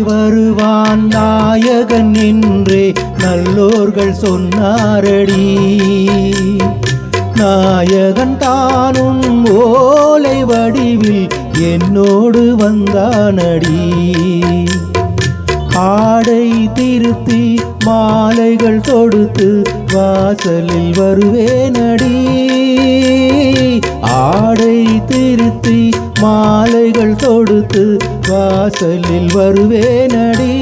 வருவான் நாயகன் என்றே நல்லோர்கள் சொன்னாரடி. நாயகன் தானும் ஓலை வடிவில் என்னோடு வந்தானடி. ஆடை திருத்தி மாலைகள் தொடுத்து வாசலில் வருவேனடி. ஆடை திருத்தி மாலைகள் தொடுத்து வாசலில் வருவேனடி.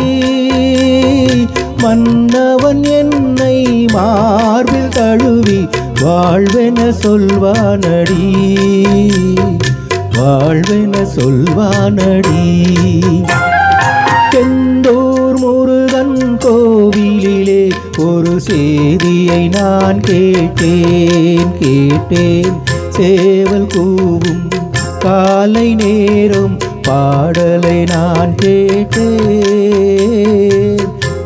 மன்னவன் என்னை மார்பில் தழுவி வாழ்வென சொல்வானடி. வாழ்வென சொல்வானடி. செந்தூர் முருகன் கோவிலிலே ஒரு செய்தியை நான் கேட்டேன். சேவல் கூவும் காலை நேரம் பாடலை நான் கேட்டேன்.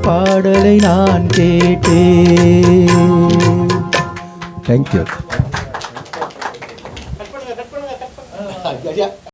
பாடலை நான் கேட்டேன். தேங்க்யூ.